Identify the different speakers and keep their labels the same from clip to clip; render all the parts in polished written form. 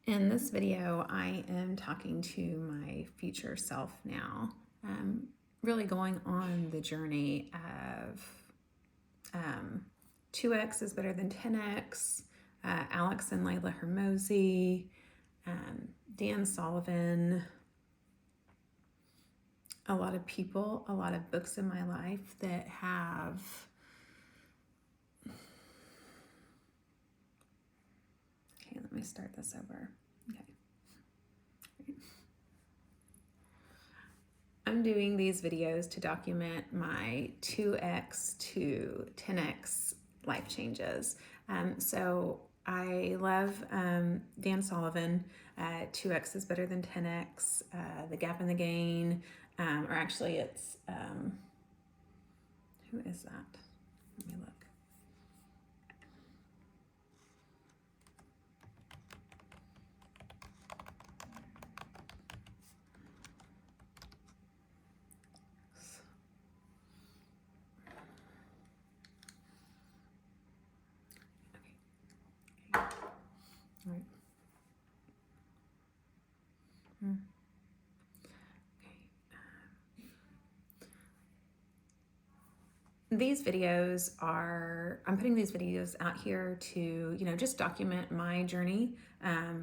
Speaker 1: In this video, I am talking to my future self now, really going on the journey of 2x is better than 10x, Alex and Layla Hermosi, Dan Sullivan, a lot of people, a lot of books in my life that have let me start this over. Okay. I'm doing these videos to document my 2x to 10x life changes. So I love Dan Sullivan, 2x is better than 10x, The Gap and the Gain, or actually it's, who is that? Let me look. All right. These videos are, I'm putting these videos out here to, just document my journey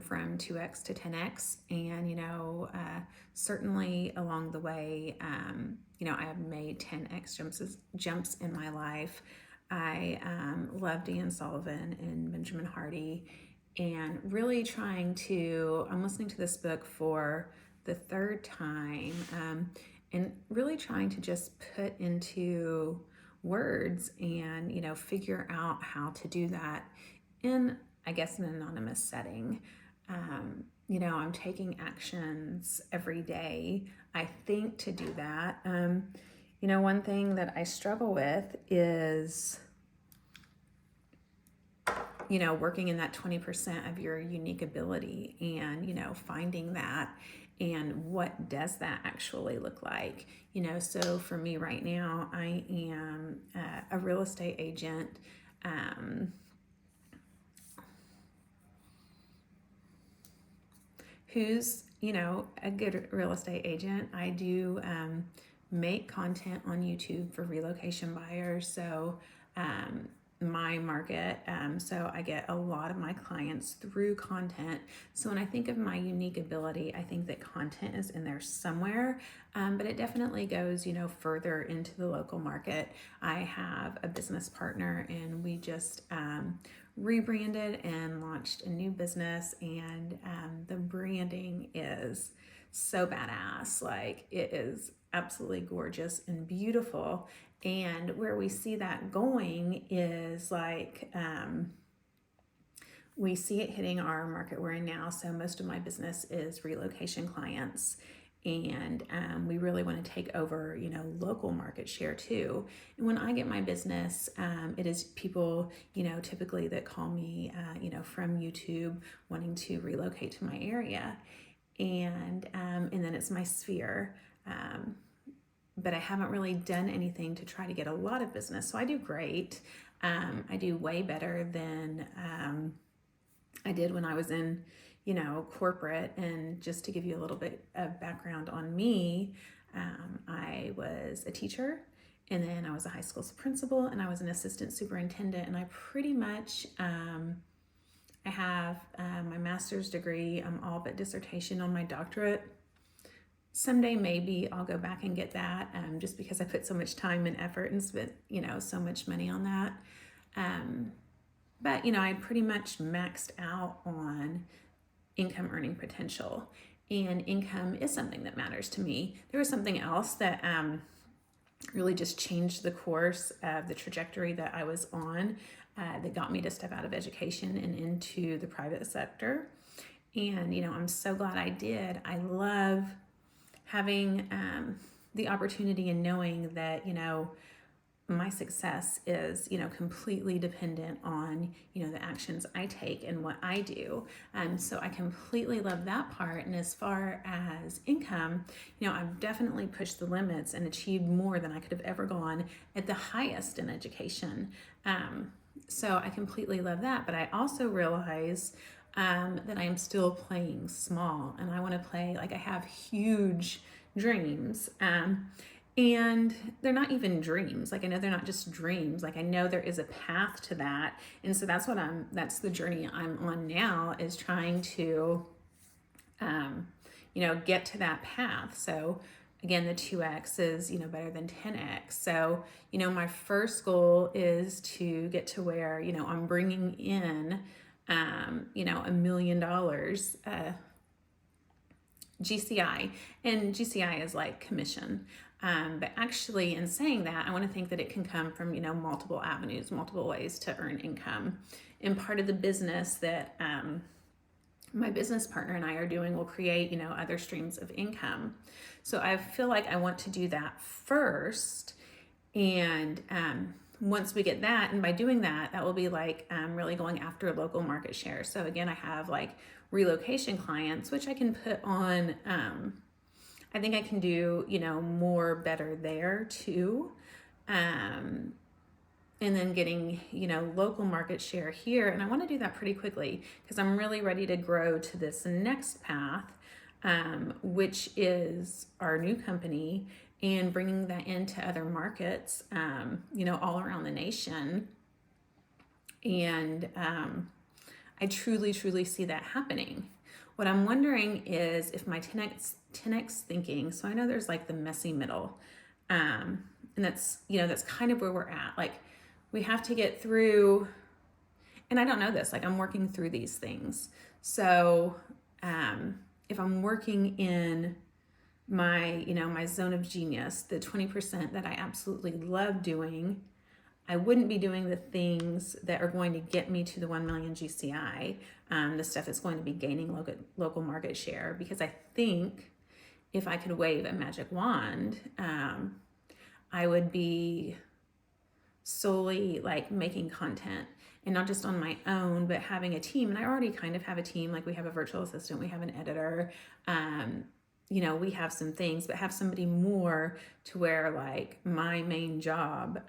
Speaker 1: from 2x to 10x. And, certainly along the way, I have made 10x jumps in my life. I love Dan Sullivan and Benjamin Hardy, and really trying to, I'm listening to this book for the third time, and really trying to just put into words and figure out how to do that in, I guess, an anonymous setting. I'm taking actions every day, I think, to do that. One thing that I struggle with is working in that 20% of your unique ability and, finding that and what does that actually look like. So for me right now, I am a real estate agent. Who's, a good real estate agent. I do make content on YouTube for relocation buyers. So my market. So I get a lot of my clients through content. So when I think of my unique ability, I think that content is in there somewhere, but it definitely goes, further into the local market. I have a business partner and we just rebranded and launched a new business, and the branding is so badass. Like, it is absolutely gorgeous and beautiful. And where we see that going is like, we see it hitting our market we're in now. So most of my business is relocation clients. And we really want to take over, local market share too. And when I get my business, it is people, typically that call me, from YouTube wanting to relocate to my area. And then it's my sphere. But I haven't really done anything to try to get a lot of business. So I do great. I do way better than I did when I was in, corporate. And just to give you a little bit of background on me, I was a teacher, and then I was a high school principal, and I was an assistant superintendent. And I pretty much, I have my master's degree. I'm all but dissertation on my doctorate. Someday maybe I'll go back and get that, just because I put so much time and effort and spent, so much money on that. But, I pretty much maxed out on income earning potential, and income is something that matters to me. There was something else that really just changed the course of the trajectory that I was on, that got me to step out of education and into the private sector. And, I'm so glad I did. I love having the opportunity and knowing that, my success is, completely dependent on, the actions I take and what I do. So I completely love that part. And as far as income, I've definitely pushed the limits and achieved more than I could have ever gone at the highest in education. So I completely love that. But I also realize that I'm still playing small, and I want to play like I have huge dreams. And they're not even dreams. Like I know they're not just dreams. Like I know there is a path to that. And so that's the journey I'm on now, is trying to, get to that path. So again, the 2x is, better than 10x. So, my first goal is to get to where, I'm bringing in, $1 million, GCI, and GCI is like commission. But actually, in saying that, I want to think that it can come from, multiple avenues, multiple ways to earn income. And part of the business that my business partner and I are doing will create, other streams of income. So I feel like I want to do that first. And once we get that, and by doing that, that will be like really going after local market share. So again, I have like relocation clients, which I can put on, I think I can do, more better there too. And then getting, local market share here. And I want to do that pretty quickly because I'm really ready to grow to this next path, which is our new company, and bringing that into other markets, all around the nation. And I truly, truly see that happening. What I'm wondering is if my 10x thinking, so I know there's like the messy middle, and that's kind of where we're at. Like we have to get through, and I don't know this, like I'm working through these things. So if I'm working in my, my zone of genius, the 20% that I absolutely love doing, I wouldn't be doing the things that are going to get me to the 1 million GCI, the stuff that's going to be gaining local market share, because I think if I could wave a magic wand, I would be solely like making content, and not just on my own, but having a team. And I already kind of have a team. Like we have a virtual assistant, we have an editor, we have some things, but have somebody more to where like my main job,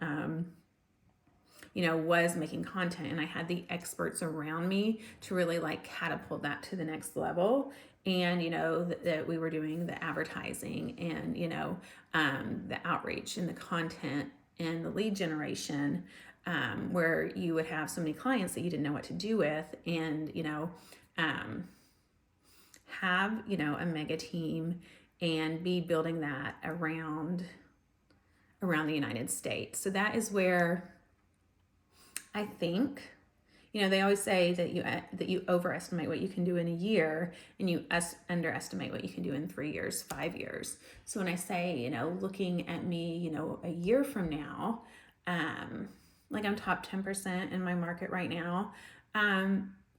Speaker 1: was making content, and I had the experts around me to really like catapult that to the next level. And, that we were doing the advertising and, the outreach and the content and the lead generation, where you would have so many clients that you didn't know what to do with, and, have, a mega team and be building that around the United States. So that is where I think, they always say that you overestimate what you can do in a year, and you underestimate what you can do in 3 years, 5 years. So when I say, looking at me, a year from now, like I'm top 10% in my market right now,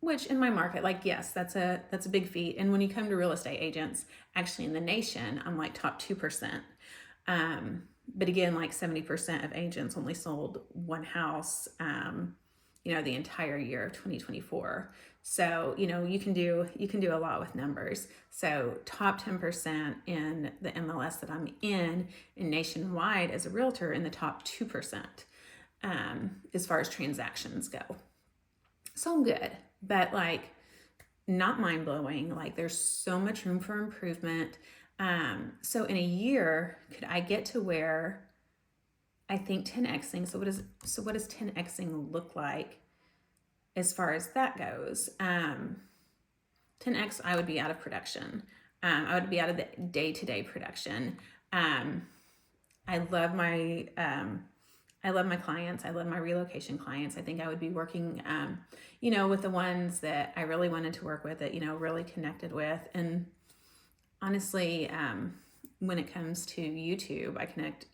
Speaker 1: which in my market, like, yes, that's a big feat. And when you come to real estate agents, actually in the nation, I'm like top 2%. But again, like 70% of agents only sold one house, the entire year of 2024. So, you can do a lot with numbers. So top 10% in the MLS that I'm in nationwide as a realtor, in the top 2%, as far as transactions go. So I'm good, but like not mind blowing. Like there's so much room for improvement. So in a year, could I get to where I think 10xing? So what does 10xing look like as far as that goes? 10x, I would be out of production. I would be out of the day-to-day production. I love my clients. I love my relocation clients. I think I would be working, with the ones that I really wanted to work with, that, really connected with. And honestly, when it comes to YouTube, I connect,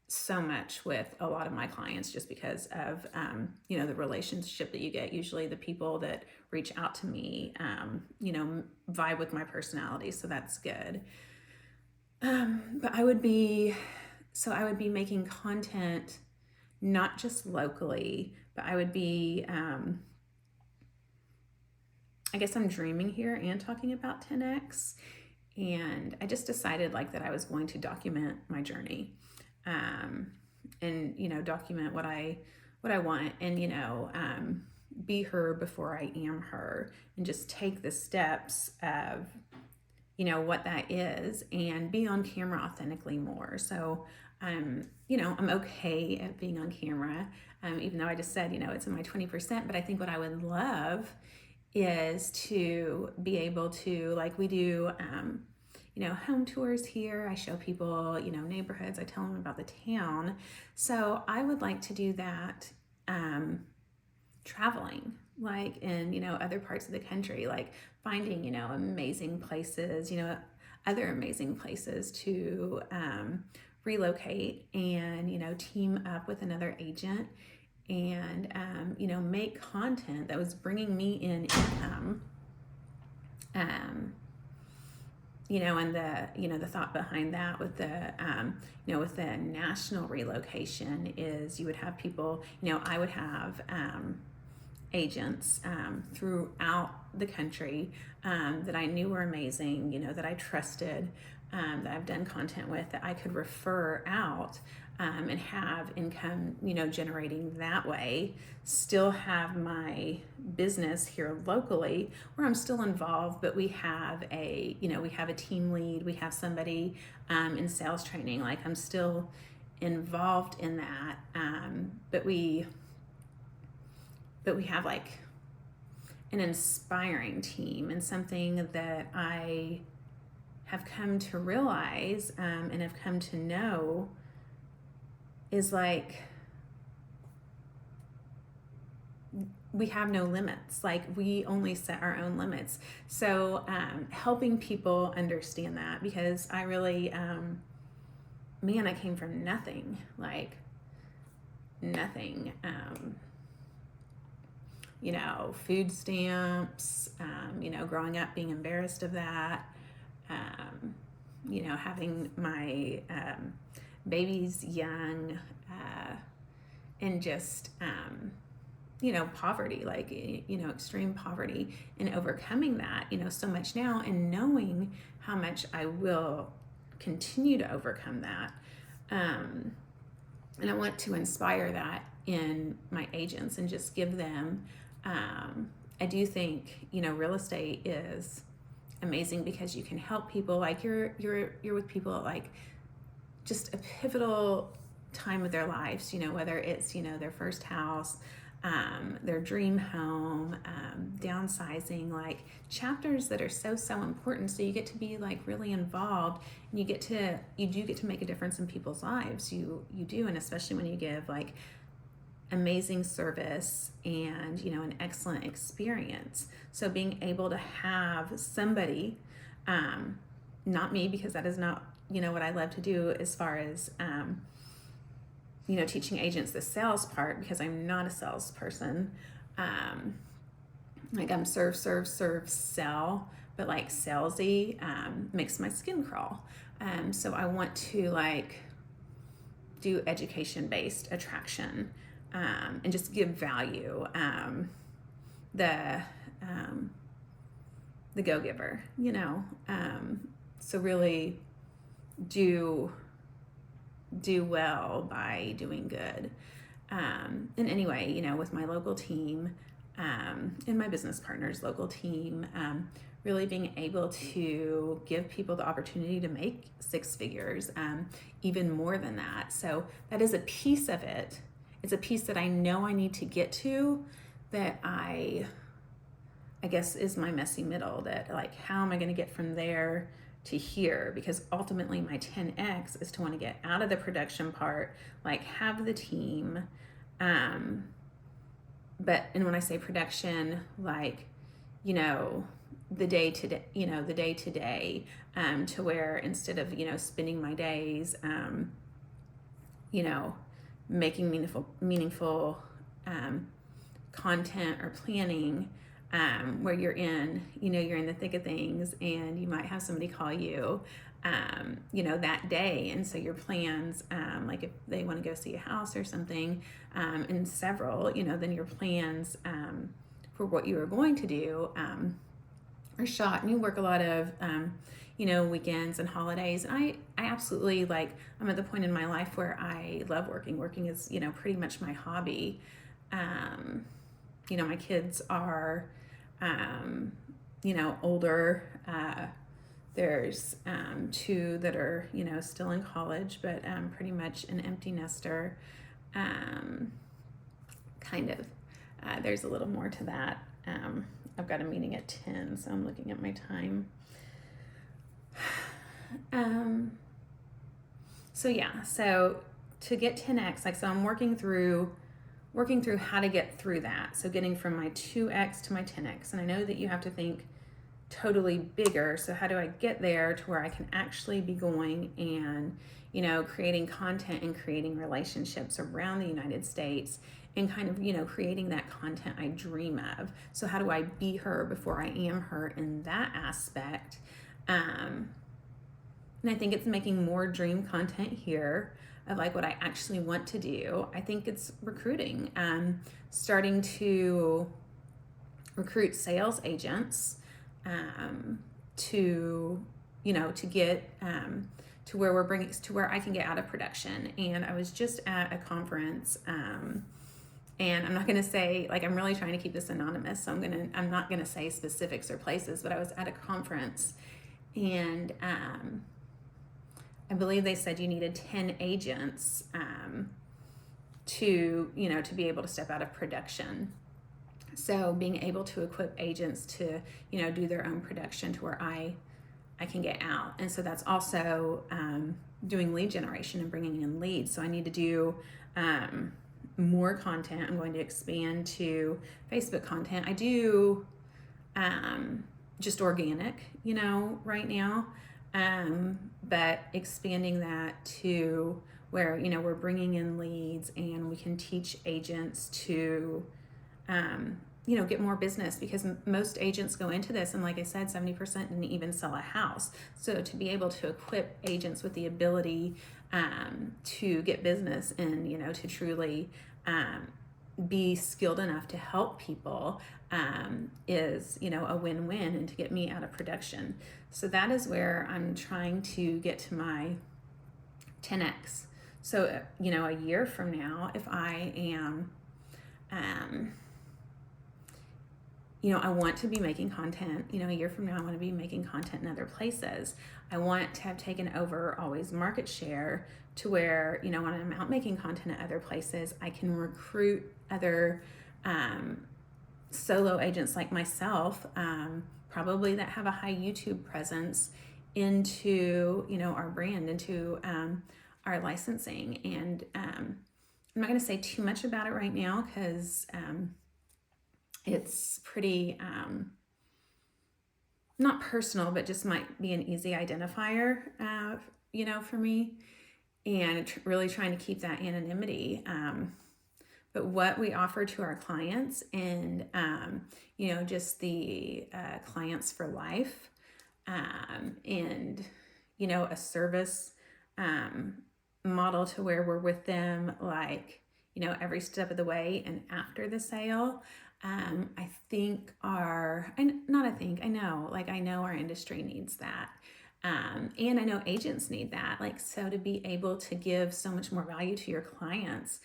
Speaker 1: so much with a lot of my clients just because of, the relationship that you get. Usually the people that reach out to me, vibe with my personality. So that's good. But I would be making content, not just locally, but I would be, I guess I'm dreaming here and talking about 10x. And I just decided like that I was going to document my journey, and, document what I want. And, be her before I am her, and just take the steps of, what that is, and be on camera authentically more. So, I'm okay at being on camera, even though I just said, it's in my 20%. But I think what I would love is to be able to, like we do, home tours here. I show people, neighborhoods. I tell them about the town. So I would like to do that, traveling, like in, other parts of the country, like finding, amazing places, other amazing places to relocate, and, team up with another agent, and, make content that was bringing me in income. And the thought behind that with the, with the national relocation is you would have people, I would have, agents throughout the country that I knew were amazing, that I trusted, that I've done content with, that I could refer out, and have income, generating that way. Still have my business here locally where I'm still involved, but we have a team lead, we have somebody in sales training. Like, I'm still involved in that, but we have like an inspiring team, and something that I have come to realize, and have come to know, is like, we have no limits. Like, we only set our own limits. So helping people understand that, because I really, I came from nothing, like nothing. Food stamps, growing up being embarrassed of that, having my babies young, and just, poverty, like, extreme poverty, and overcoming that, so much now, and knowing how much I will continue to overcome that. And I want to inspire that in my agents, and just give them, I do think, real estate is amazing because you can help people. Like, you're with people at like just a pivotal time of their lives, whether it's, their first house, their dream home, downsizing, like chapters that are so important. So you get to be like really involved, and you do get to make a difference in people's lives. You do. And especially when you give like amazing service and, an excellent experience. So being able to have somebody, not me, because that is not, what I love to do, as far as, teaching agents the sales part, because I'm not a salesperson. Like, I'm serve, sell, but like salesy, makes my skin crawl. So I want to like do education-based attraction, and just give value, the go-giver, so really do well by doing good. And anyway, with my local team, and my business partners' local team, really being able to give people the opportunity to make six figures, even more than that. So that is a piece of it. It's a piece that I know I need to get to, that I guess is my messy middle, that like, how am I going to get from there to here? Because ultimately my 10X is to want to get out of the production part, like have the team, and when I say production, like, the day to day, to where instead of, spending my days, making meaningful content or planning, where you're in the thick of things, and you might have somebody call you, that day. And so your plans, like if they want to go see a house or something, and several, then your plans, for what you are going to do, are shot, and you work a lot of, weekends and holidays. And I absolutely, like, I'm at the point in my life where I love working. Working is, pretty much my hobby. my kids are, older. There's two that are, still in college, but pretty much an empty nester. Um, kind of. There's a little more to that. I've got a meeting at 10, so I'm looking at my time. So to get 10x, so I'm working through how to get through that. So getting from my 2x to my 10x. And I know that you have to think totally bigger. So how do I get there to where I can actually be going and, creating content and creating relationships around the United States and kind of, creating that content I dream of. So how do I be her before I am her in that aspect? And I think it's making more dream content here of like what I actually want to do. I think it's recruiting, starting to recruit sales agents to get to where I can get out of production. And I was just at a conference, and I'm not going to say, I'm really trying to keep this anonymous, so I'm not going to say specifics or places, but I was at a conference, and I believe they said you needed 10 agents to be able to step out of production. So being able to equip agents to, do their own production to where I can get out. And so that's also doing lead generation and bringing in leads. So I need to do more content. I'm going to expand to Facebook content. I do just organic, right now. But expanding that to where, we're bringing in leads and we can teach agents to, get more business, because most agents go into this, and like I said, 70% didn't even sell a house. So to be able to equip agents with the ability to get business and, to truly be skilled enough to help people is, a win-win, and to get me out of production. So that is where I'm trying to get to my 10x. So, a year from now, if I am, I want to be making content, a year from now, I want to be making content in other places. I want to have taken over always market share to where, when I'm out making content at other places, I can recruit other solo agents like myself, probably that have a high YouTube presence, into, our brand, into our licensing. And I'm not going to say too much about it right now, because it's pretty, not personal, but just might be an easy identifier, for me, and really trying to keep that anonymity. But what we offer to our clients, and, just the clients for life, and, a service model to where we're with them, every step of the way and after the sale. I know our industry needs that. And I know agents need that. So to be able to give so much more value to your clients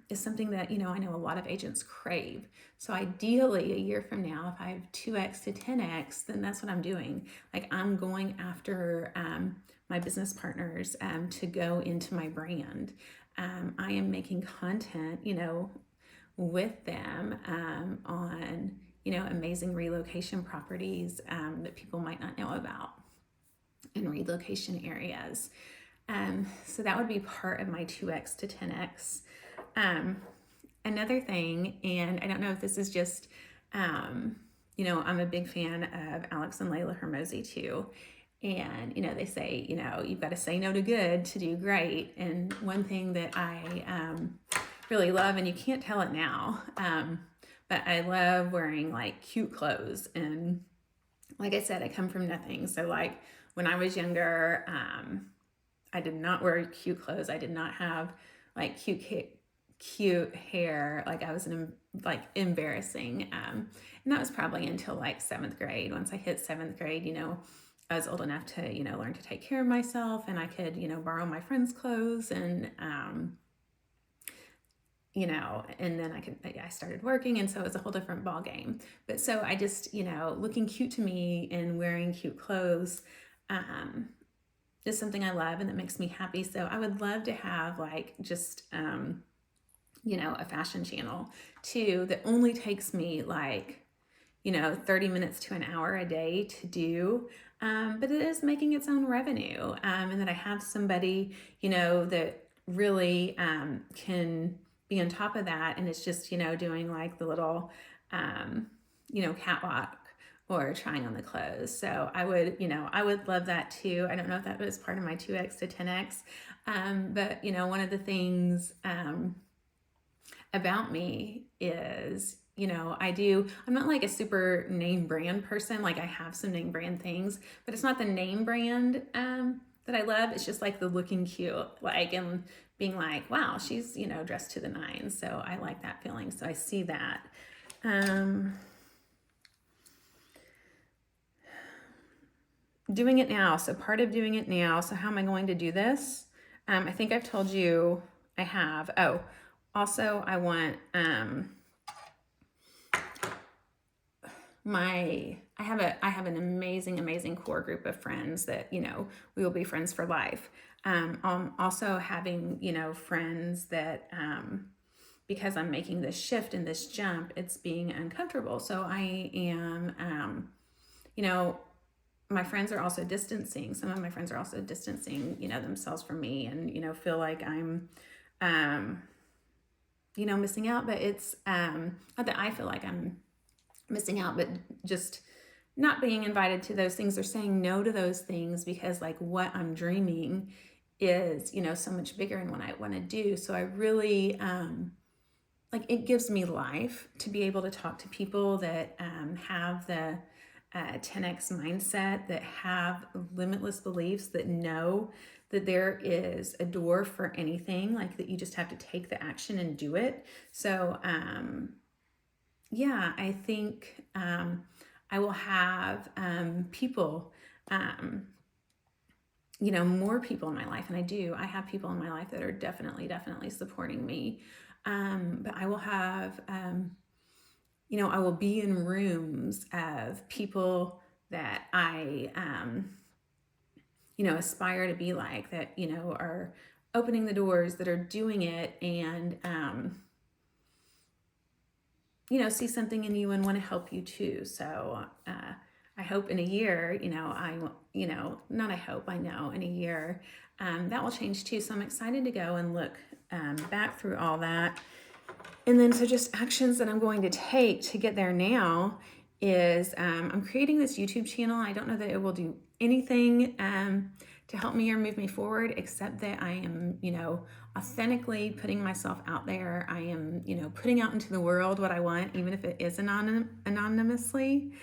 Speaker 1: is something that, I know a lot of agents crave. So ideally, a year from now, if I have 2x to 10x, then that's what I'm doing. I'm going after my business partners to go into my brand. I am making content, with them on, amazing relocation properties that people might not know about in relocation areas. So that would be part of my 2x to 10x. Another thing, and I don't know if this is just, I'm a big fan of Alex and Layla Hermosi too. And, they say, you've got to say no to good to do great. And one thing that I really love, and you can't tell it now, but I love wearing cute clothes. And like I said, I come from nothing. So when I was younger, I did not wear cute clothes. I did not have cute hair. I was embarrassing. And that was probably until 7th grade. Once I hit 7th grade, I was old enough to, learn to take care of myself, and I could, borrow my friends' clothes, and, I, loved wearing cute clothes. And like I said, I come from nothing. So when I was younger, I did not wear cute clothes. I did not have cute hair. I was embarrassing. And that was probably until 7th grade. Once I hit 7th grade, I was old enough to, learn to take care of myself, and I could, borrow my friends' clothes, and and then I started working, and so it was a whole different ball game. But so I just, looking cute to me and wearing cute clothes is something I love and that makes me happy. So I would love to have like just, a fashion channel too that only takes me like, 30 minutes to an hour a day to do. But it is making its own revenue. And that I have somebody, that really can be on top of that. And it's just, doing like the little, catwalk or trying on the clothes. So I would love that too. I don't know if that was part of my 2X to 10X. But, one of the things about me is, I'm not like a super name brand person. Like I have some name brand things, but it's not the name brand that I love. It's just like the looking cute, like, and being like, wow, she's, dressed to the nines. So I like that feeling. So I see that. Doing it now. So part of doing it now. So how am I going to do this? I think I've told you I have. Oh, also I want, I have an amazing core group of friends that, we will be friends for life. I'm also having, friends that, because I'm making this shift and this jump, it's being uncomfortable. So I am, my friends are also distancing. Some of my friends are also distancing, themselves from me and, feel like I'm, missing out, but it's, not that I feel like I'm missing out, but just not being invited to those things or saying no to those things because like what I'm dreaming is, so much bigger and what I want to do. So I really, like it gives me life to be able to talk to people that have the 10X mindset, that have limitless beliefs, that know that there is a door for anything, like that you just have to take the action and do it. So yeah, I think I will have people, more people in my life. And I have people in my life that are definitely supporting me. But I will have, I will be in rooms of people that I, aspire to be like, that, are opening the doors, that are doing it, and, see something in you and want to help you too. So I hope in a year, not I hope, I know in a year that will change too. So I'm excited to go and look back through all that. And then so just actions that I'm going to take to get there now is I'm creating this YouTube channel. I don't know that it will do anything to help me or move me forward, except that I am, authentically putting myself out there. I am, putting out into the world what I want, even if it is anonymously.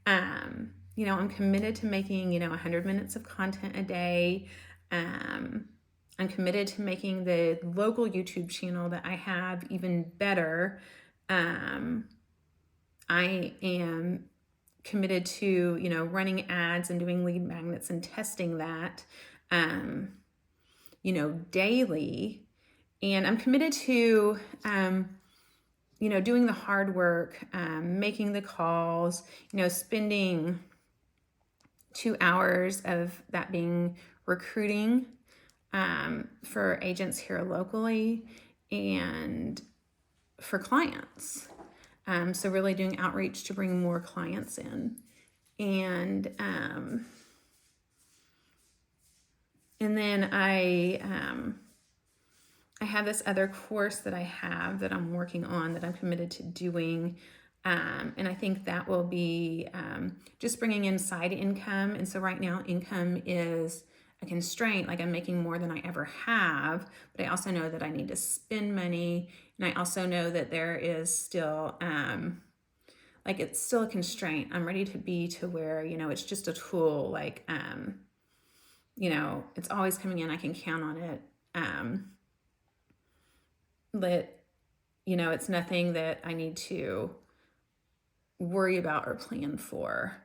Speaker 1: I'm committed to making, 100 minutes of content a day. I'm committed to making the local YouTube channel that I have even better. I am committed to, running ads and doing lead magnets and testing that, daily. And I'm committed to, doing the hard work, making the calls, spending 2 hours of that being recruiting for agents here locally and for clients. So really doing outreach to bring more clients in. And then I have this other course that I have that I'm working on that I'm committed to doing. And I think that will be just bringing in side income. And so right now income is a constraint. Like I'm making more than I ever have, but I also know that I need to spend money. And I also know that there is still, like it's still a constraint. I'm ready to be to where, it's just a tool. Like, it's always coming in. I can count on it. But, it's nothing that I need to worry about or plan for.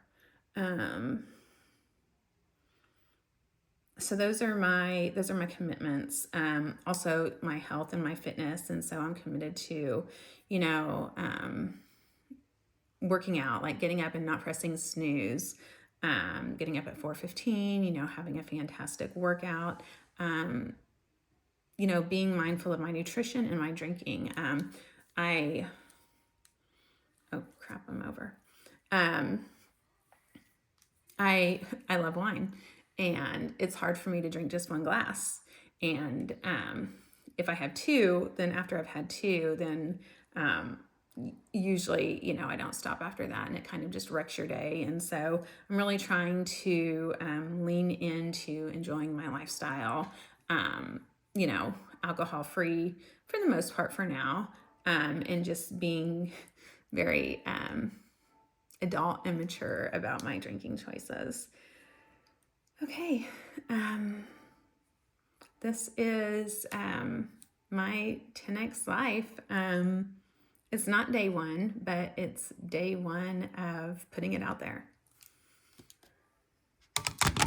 Speaker 1: So those are my commitments. Also my health and my fitness, and so I'm committed to, you know, working out, like getting up and not pressing snooze, getting up at 4:15, having a fantastic workout, um, being mindful of my nutrition and my drinking. I oh crap, I'm over. Um, I love wine, and it's hard for me to drink just one glass. And if I have two, then after I've had two, then usually, I don't stop after that, and it kind of just wrecks your day. And so I'm really trying to lean into enjoying my lifestyle, um, alcohol free for the most part for now, and just being very adult and mature about my drinking choices. Okay, um, this is my 10x life. It's not day one, but it's day one of putting it out there.